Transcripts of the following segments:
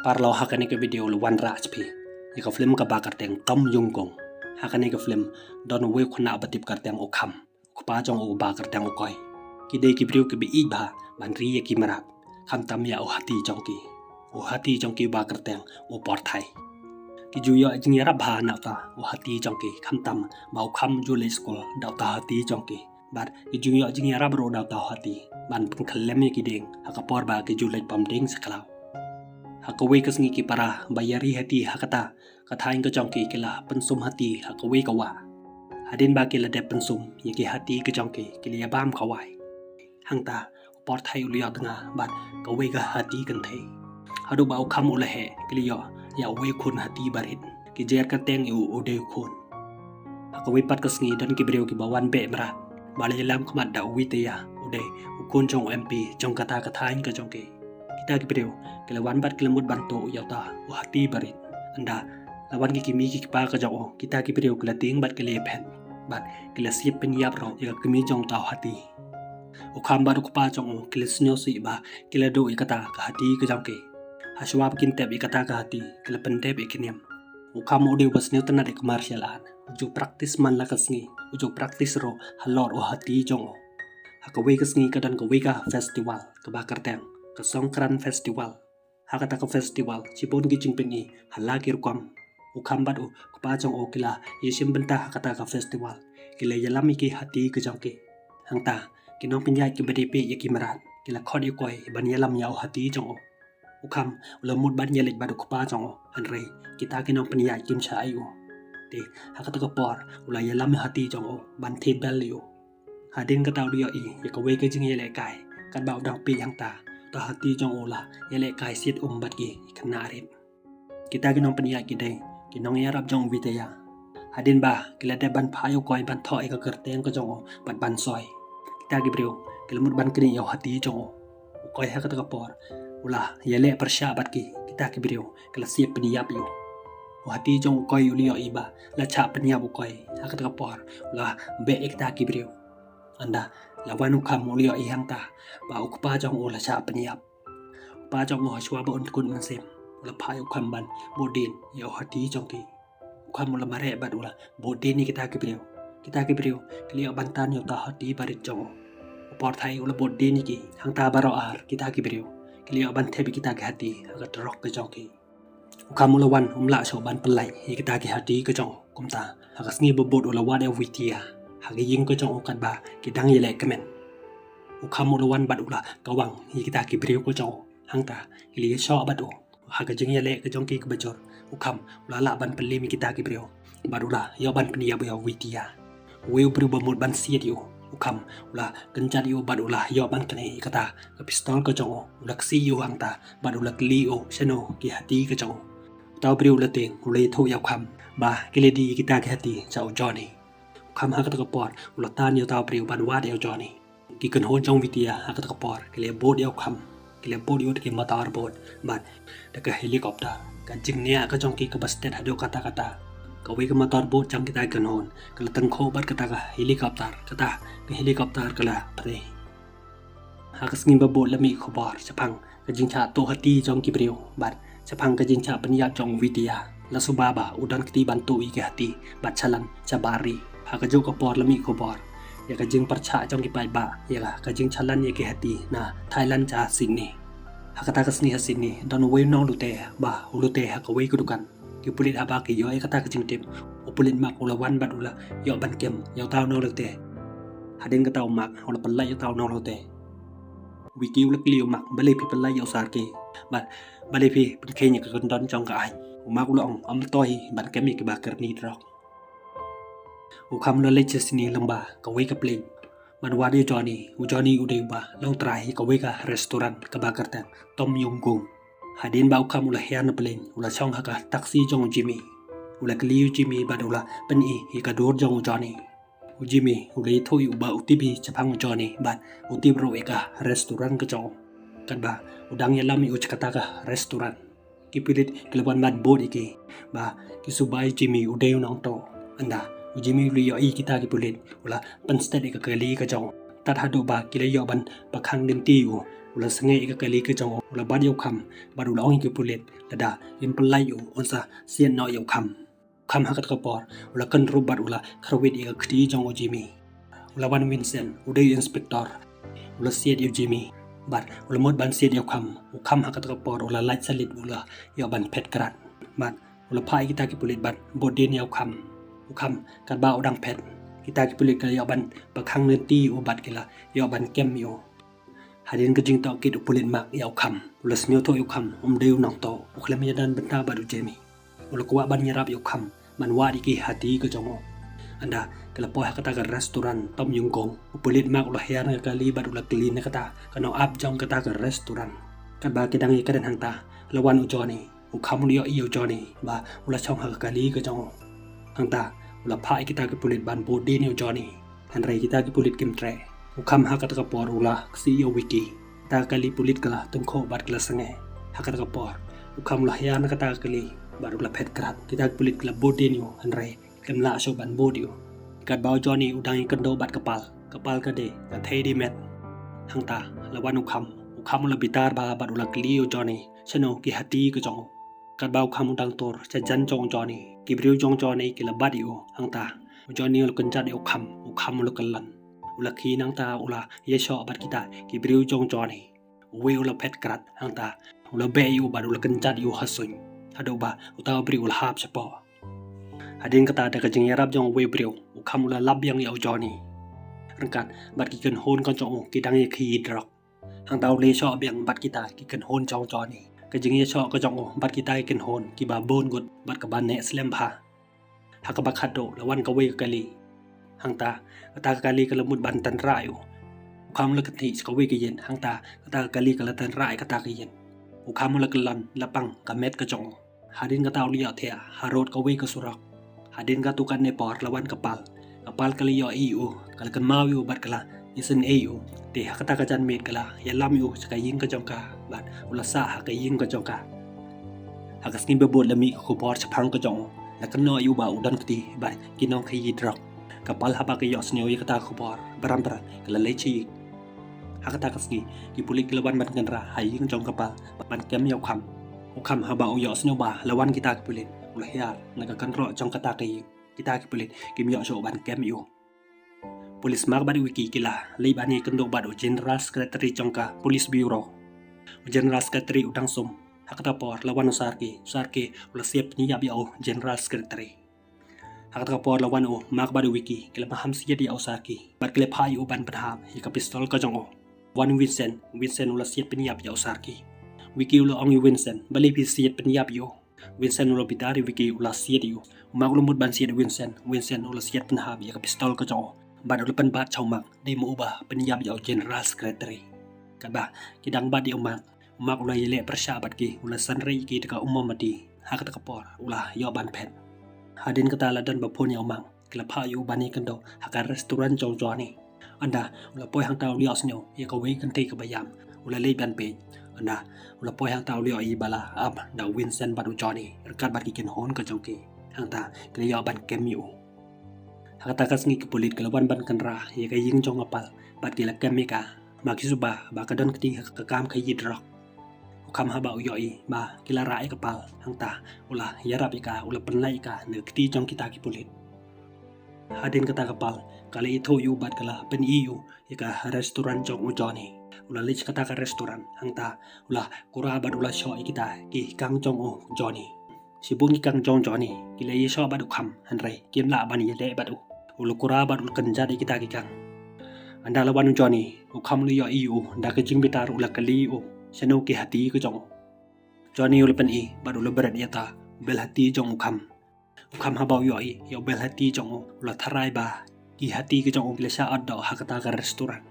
Parlau hakane ke video luan rach pi. Ika film ka bakar teng tom yung kong. Hakane ke film don we khuna batip kar teng okham. Kupa jong o bakar teng okoi. Kide ki brio ke bi ibha ban ri ye ki marat. Kham tam ya o hati jong ki. O hati jong ki bakar teng o porthai. Ki juyo jing yara bha na ta o hati jong ki kham tam ba okham ju le school da ta hati jong ki. But ki juyo jing yara bro da ta hati. Ban pun khalem ye ki ding. Hakapor ba ki ju le pam ding saklau. Hakawe kasngi ki para bayari hati hakata kathain ka jongki kila pensum hati hakawe kawa hadin ba kila de pensum yaki hati ka jongki kila bam kawai hangta por thai ulia danga bat kawe ga hati kan thai hadu ba kham ulahe kila ya we khun hati barit ki jer ka teng u ode khun hakawe pat kasngi dan ki breu ki bawan be mra bale lam khamat da witya ode khun jong mp jong kata kathain ka jongki kita ki breu kila wan bat kila mut bantu yauta hati barit anda lawan ki kimi ki pa ka jaw kita ki breu kila ting bat kila pen bat kila sip pen yap ro ya kimi jong ta hati o kham ba ku pa jong kila snyo si ba kila do ikata ka hati ka jong ke haswab kin te ikata ka hati kila pen te be kinyam o kham o de bas ne tan de commercial an ju practice man la kasngi ju practice ro halor o hati jong hakawe kasngi ka dan ka we ka festival ka ba karteng ka songkran festival hakata ka festival chipon gi jingpeni halakir kwam ukham bat u pa jong o kila yesim benta hakata ka festival kila yalami ki hati ka jongke hangta kinong pinyai ki bdp yaki marat kila khodi koi ban yalam yau hati jong o ukham ulamut ban yelik badu pa jong o anre kita kinong pinyai kim cha ayu te hakata ka por ula yalam hati jong o ban the bel yu hadin ka taw dio i yakawe ka jing yele kai kan baw daw pi hangta ta hati jong ola yele kai sit bat ki kanarit kita kinong paniya ki dai kinong yarap jong vitaya hadin ba kila de ban phayo koi ban thoi ka kerteng ka jong bat ban soi kita ki breu kila mut ban kini yaw hati jong koi ha ka por ula yele persha bat ki kita ki breu kila siap paniya yu hati jong koi ulio iba la cha paniya bu koi ha ka por ula be ekta ki breu anda lawan ukam ulio ihangta ba ukpa jong ola cha paniap pa jong ho chwa ba kun mansem ula phai ukam ban bodin yo hati jong ki ukam ula mare ba ula bodin ni kita ki breu klia bantan yo ta hati barit jong por thai ula bodin ni ki hangta baro ar kita ki breu klia ban the bi kita ki hati ga trok ka jong ki ukam ula wan umla so ban pelai kita ki hati ka jong kumta hagasngi bobot ula wa de witia hagi ying ko jong okat ba kidang yele kemen ukham ulawan bat ula kawang hi kita ki breu ko jong hangta ili sho bat o haga jing yele ka jong ki ka bajor ukham ula la ban peli mi kita ki breu bat ula yo ban penia ba witia we breu ba mut ban siet yo ukham ula kencat yo bat ula yo ban kene kata ka pistol ko jong ula ksi yo hangta bat ula kli o seno ki hati ka jong taw breu la teng ule tho yaw kham ba kiledi kita ki hati chau johnny kham hakata ka por ulatan yo taw priu ban wad yo johnny ki kan hon jong vitia hakata ka por kile bod yo kham kile bod yo ke motor bod bat da ka helicopter ka jingnia ka jong ki ka bastet hado kata ka we ka motor bod jang kita kan hon kala tang kho bat kata ka helicopter ka helicopter kala pre hakas ngim ba bod lami khobar chapang ka jing cha to hati jong ki priu bat chapang ka jing cha panya jong vitia la subaba udan kiti bantu i ke hati bat chalan chabari haka jo ka por lami ko por ya ka jing parcha jong ki pai ba ya ka jing chalan ye ki hati na thailand cha singni haka ta kasni hasini don we no lute ba ulute haka we kudukan ki pulit aba ki yo ka ta ka jing tip upulit mak ulawan bat ula yo ban kem yo taw no lute hadin ka taw mak ula pallai yo taw no lute wiki ula kliu mak bale pi pallai yo sar ki ba bale pi pen kenya ka don jong ka ai mak ula om toi ban kemi ki ba kerni drok ukam lo leche sini lamba ka we ka plane man wadi johnny ude ba long trai ka we ka restaurant ka ba karta tom yum gung hadin ba ukam ula hian plane ula chong ha ka taxi jong jimmy ula kliu jimmy ba ula pen hi ka dor jong johnny jimmy ule thoi uba utibi chapang johnny ba utib ro ka restaurant ka jong kan ba udang yalam u chakata ka restaurant kipilit kelwan mat bod iki ba kisubai jimmy ude nong to anda Jimmy Rio I kita ki pulit ula pan steady ka kali ka jong tat hadu ba kila yo ban pakhang dim ti u ulah sengai ke kali ke jong ulah bad yau kham baru la ong ke pulit lada in pelai u onsa sian no yau kham hakat ka por ulah kan rubat ulah kharwit e khti jong o jimi ulah wan Vincent udai inspektor ulah siat yu jimi bat ulah mod ban siat yau kham hakat ka por ulah lait salit ulah yau ban pet krat bat ulah pai kita ke pulit bat bodin yau kham kan ba udang pet kita ki pulit ka yau ban pakhang nenti u bat kila yau ban kem yo hadin ke jing tau kit pulit mak yau kham ulah smio to yau kham deu nong to ukhlem yadan benta baru jemi ulah kuwa ban nyarap yau kham man wa di ki hati ke jongo anda kala poh kata ke restoran tom yung gong pulit mak ulah hian ke kali bat ulah clean kata kano up jong kata ke restoran kan ba kedang i kaden hangta lawan u joni u kham li yo i joni ba ulah chong ha kali ke jongo hangta ulah pai kita ke pulit ban bodin yo joni han rai kita ke pulit kim tre ukam hakat ka por ulah si yo wiki ta kali pulit kala tengko bat kala sange hakat ka por ukam lah ya nakata kali baru la pet krat kita pulit kala bodin yo hanre kemla so ban bodio kat baw joni udang kendo bat kapal ka de ka thei di met hangta lawan ukam la bitar ba bat ulah kli yo joni cheno ki hati ka jong kat baw kham udang tor cha jan jong joni ki briu jong joni ki la bat yo hangta joni ul kenjat yo ukam ul kalan ulah khi nang ta ulah yesho bat kita ki briu jong joni we ulah pet krat hang ta ulah be yu bat ulah kencat yu hasun hado ba uta briu ulah hap sepo hadin kata ada kajing yarap jong we briu ukam ulah lab yang yau joni rengkat bat ki ken hon kon jong ki dang ye khi drok hang ta le sho biang bat kita ki ken hon jong joni kajing yesho ko jong bat kita ki ken hon ki ba bon gut bat ka ban ne slem pha hakabak hado lawan ka we kali hang ta kata kali kalau mud bantan rayu ukam le kati skawi ke yen hang ta kata kali kalau tan rai kata ke yen ukam le kelan lapang kamet ke jong hadin kata ulia thea harot kawi ke surak hadin ka tukan ne por lawan kapal kali yo iu kala kan mau yu bat kala isen eu te kata ka jan met kala ya lam yu ska yin ka jong ka bat ula sa ha ka yin ka jong ka hakas kin be bot lami ko por chapang ka jong la kan no yu ba udan kati ba kinong khi drok kapal haba ke yos neo kata khupor baram kala lechi hakata kasgi ki pulik lawan ban ganra haying jong kapal ban kem yau kham haba o yos neo ba lawan kita ki pulik ulahya naga kan ro jong kata ke kita ki pulik kim yo so ban kem yu polis mag badi wiki kila lei bani kendo bado general secretary jongka police bureau general secretary udang sum hakata por lawan sarki ulah siap ni yabi au general secretary hakata por lawan o mak badu wiki kila maham sia di ausaki bat kile phai u ban padham hi ka pistol ka jong o wan Vincent ulah siap penyap ya ausaki wiki ulah ong Vincent bali pi siap penyap yo Vincent ulah bitari wiki ulah siap yo mak ulah mud ban siap Vincent ulah siap penham ya ka pistol ka jong o bat ulah pen bat chau mak di mu ba penyap ya general secretary kaba kidang bat di mak ulah yele persyabat ki ulah sanri ki ka mati hakata por ulah yo ban pet hadin kata ladan bapun yang mang kila phayu bani kando hakar restoran jong joni anda ulah poi hang taw lios nyo ye ka wei kan te ka bayam ulah le ban pe anda ulah poi hang taw lio i bala ab da Vincent badu joni rekat bat ki ken hon ka jong ki hang ta kila yo ban kemiu hakata kasngi ki polit kila ban ban kan ra ye ka ying jong apal bat kila kemika makisuba ba ka don kti ka kam ka yidrok ukam haba uyoi ba kila rai kapal hangta ulah yarap ika ulah penlai ika nekti jong kita ki pulit hadin kata kapal kala itu yu bat kala pen iu ika restoran jong ujoni ulah lich kata ka restoran hangta ulah kura bat ulah sho kita ki kang jong o joni sibung ki kang jong joni kila ye sho bat ukam hanre kim la bani ye de bat ulah kura bat ul kenjadi kita ki kang anda lawan joni ukam li yo iu nda ke jing bitar ulah kali o Seno ki hati ko jong Johnny ulipan baru lebaran yata bel hati jong ukam habau yoi yo bel hati jong ulah tharai ba ki hati ko jong kilesa addo hakata ka restoran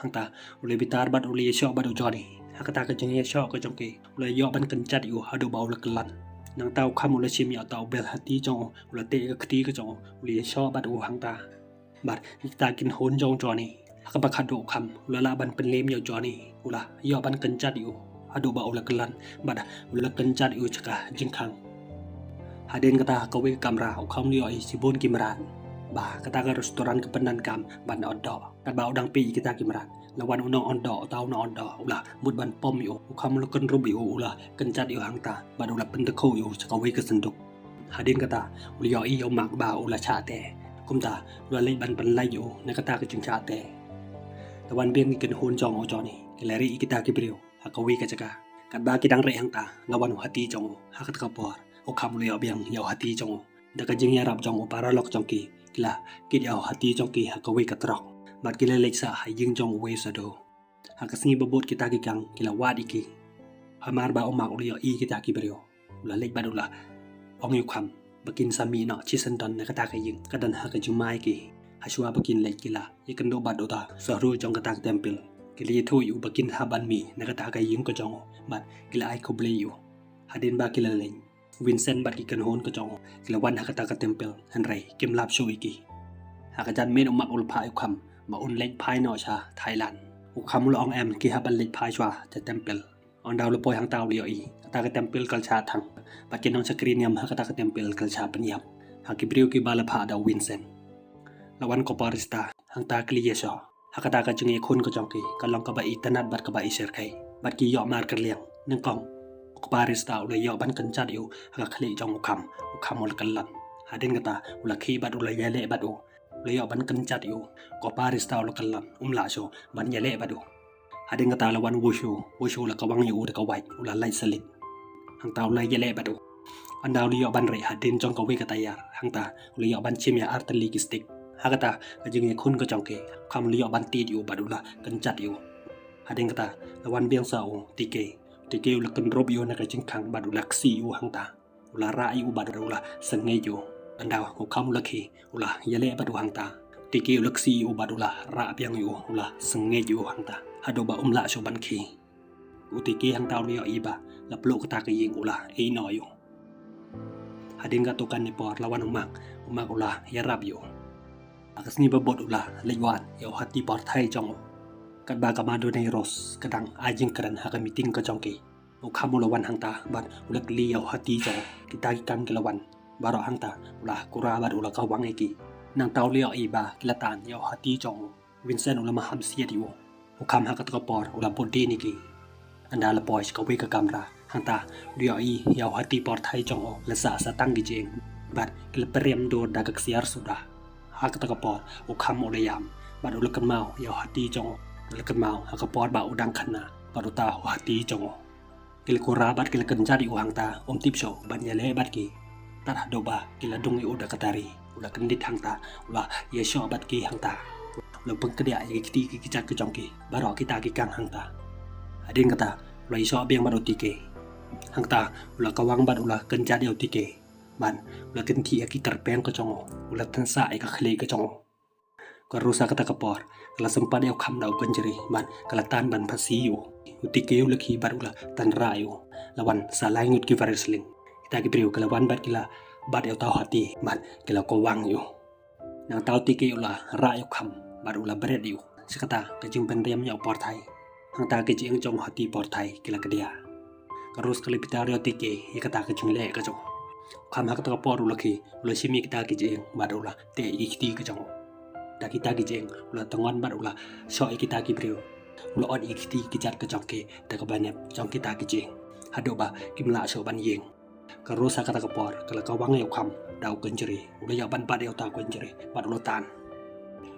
hangta ule bitar bat ule yesho badu Johnny hakata ka jeng yesho ko jong ki ule yo ban kencat yu hadu ba ule kelan nang tau kham ule sim ya tau bel hati jong ule te ka khti ko jong ule yesho badu hangta bat kita kin hon jong Johnny hakaba khadu kham ule la ban penlem yo Johnny ulah yo ban kencat yu hadu ba ule kelan bada ule kencat yu chaka jingkhang hadin kata kawe kamera kham li oi sibon kimran ba kata ka restoran kepenan kam ban oddo kat ba udang pi kita kimran lawan unang ondo atau na ondo ulah mut ban pom yo ukam lukan rubi ulah kencat yo hangta bad ulah pendeko yo cakawi ke senduk hadin kata ulah yo mak ba ulah chate kumta ulah lei ban ban lai yo na kata ke jing chate tawan biang ikan hun jong o joni kelari kita kibriu hakawi ke caka kat ba kidang re hangta lawan hati jong hakat kapor ukam ulah yo biang yo hati jong da ka jing yarap jong para lok jong ki kila kid yo hati jong ki hakawi ka trok bad kila leksa haying jong we sado hakasni babot kita kikang kila wad iki hamar ba omak ulio i kita kibrio ula lek badula ong yukham bakin sami no chisen don na kata kaying kadan hakajumai ki haswa bakin lek kila ikendo badota saru jong kata tempel kili thu yu bakin haban mi na kata kaying ko jong bad kila ai ko ble yu hadin ba kila leng Vincent bad kikan hon ko jong kila wan hakata ka tempel hanrai kim lap shu iki hakajan men omak ulpa yukhamมาอุ่นเล็กพายนอชาไทยแลนด์อุคามุลองแอมกี่ฮับันเล็กพายชัวจะเต็มเปิลออนดาวลปอยหางตาวเลียวอีตากระเต็มเปิลกัลชาทังปัจจุบันสกรีนยมฮักตากระเต็มเปิลกัลชาปัญญาฮักกิบริวกิบาลพาดาววินเซนละวันกบาริสตาหางตากลีเยชอฮักตากระจึงเอคุนก็จองกีกัลลองกบาอีตนัดบัดกบาอีเชอร์ไคบัดกียอมาร์กเลียงนึ่งกองกบาริสตาอุเลยยอบันกันจัดอยู่ฮักคลีจองอุคามุลกัลลันหาดินกตาอุลคีบัดอุเลยเล่บัดอุเลยอบันกันจัดอยู่ก็ปาริสตาลกันลันลาโชบันยาเล่บดูหาดิงกตาละวันวูชูละกวังอยู่แต่กวัยอุลาไลสลิดหางตาเลยยาเล่บดูอันดาวเลยอบันเรหาดินจงกวีกตายาหางตาเลยอบันชิมยาอาร์ตลีกิสติกหากตาก็จึงยังคุณก็จองเกคำเลยอบันตีอยู่บดูละกันจัดอยู่หาดิงกตาละวันเบียงสาวตีเกอุลกันรบอยู่ในกระจึงขังบดูลักซีอยู่หางตาอุลาระอยู่บดูละสังเงยอยู่อันดาวของคำอุลคีอุลายาเล่บดูหางตาติกิอุลคีอุบาดุลาระเบียงอยู่อุลาสังเงยอยู่หางตาฮัดบะละโชบันคีอุติกีหางตาเลียอีบาลับโลกตากยิงอุลาเอนอยอยู่ฮัดิงกะตุกันในปอดละวันอุมักอุลายารับอยู่อากัสนีบบบดอุลาเลยวานยาวฮัตติปอดไทยจงกัดบากามาดูในรสกระดังอาจิงกระดันหากมิติงก็จงกีอุคามุลวันหางตาบัดอุลักลียาวฮัตติจงกิตากิกันกละวันบารอหางตาอุลากุราบัดอุลากวังเอกีนางเตาเลียวอีบากิลตานยาวฮัตตีจงวินเซนอุลามาฮัมเซียดิวอุคำฮักตะกปอร์อุลาบดีนิกีอันดาลปอยสกวีกกำราหางตาเลียวอียาวฮัตตีปอร์ไทยจงละสะสะตั้งกิเจงบัดกิลเปรียมโดดากเซียร์สุดาฮักตะกปอร์อุคำอุลยามบัดอุลกันเมายาวฮัตตีจงอุลกันเมาฮักปอร์บาอุดังขนาบัดอุตาฮัตตีจงกิลกุราบัดกิลกันจัดอิวหางตาติบโชบัดยาเล่บัดกีตัดโดบากิลดุงอิอุดากตารีอุลากันดิดหางตาอุลาเยชอบัดกีหางตาอุลาเพิ่งกระเดียยกิตีกิจัดกจองกีบารอกิตากิกังหางตาอดินกตาอุลาเยชอเบียงบัดอุติเกหางตาอุลากวังบัดอุลากันจัดเดียวติเกบันอุลากันทีกิตาร์เปงกจองอุลาทันสายกะเคลีกจองก็รู้สักตะกปอร์กลาสัมปัดเดียวคำดาวกันจรีบันกลาตันบันภาษีอยู่อุติเกอุลาคีบัดอุลาตันราอยู่ละวันสลายงุดกิฟาริสลิงkita kibriu kala wan bat kila bat eu tau hati bat kila ko wang yu nang tau tiki ula ra yu kham bat ula bret yu sekata kajing pendem yu por thai hang ta ke jing jong hati por thai kila kedia karus kali pitario tiki ikata kajing le ka jong kham hak ta por ula ki ula simi kita ke jing bat ula te ikti ka jong da kita ke jing ula tangon bat ula so kita kibriu ula on ikti kijat ka jong ke da ka banep jong kita ke jing hadoba kimla so ban yeng Karusa kata kepor, kalau kau wangi ukam, dau kenjeri, udah jawaban pada yang tahu kenjeri, pada ulotan.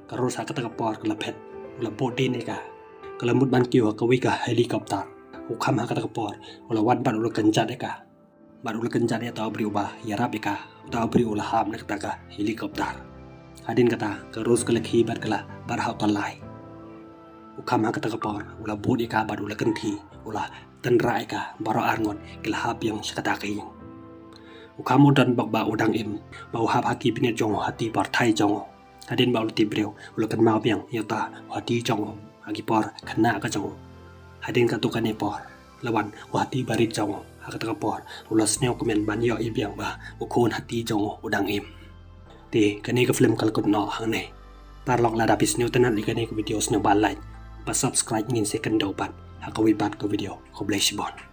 Karusa kata kepor, kalau pet, kalau bodi neka, kalau mud ban kiu kau wika helikopter, ukam kata kepor, kalau wan pada ulo kenjat neka, pada ulo kenjat ya tahu berubah, ya rap neka, tahu beri ulah ham neka taka helikopter. Hadin kata, karus kalau kibat kalau barhau talai. Ukam kata kepor, ulah bodi neka, pada ulo kenti, ulah tendra neka, baro arngon, kalau hab yang sekata kayang. Ukamu dan bakba udang im bau hab haki binet jong hati par thai jong hadin bau ti breu ulakan mau biang yata hati jong hagi por kena ka jong hadin ka tukan e por lawan hati barit jong hakat ka por ulas neo komen ban yo i biang ba ukon hati jong udang im ti kani ka film kal kun no hang ne par lok la dapis new tanan li kani ka video sno ban like pa subscribe ngin second do ban hakawi bat ka video ko bless bon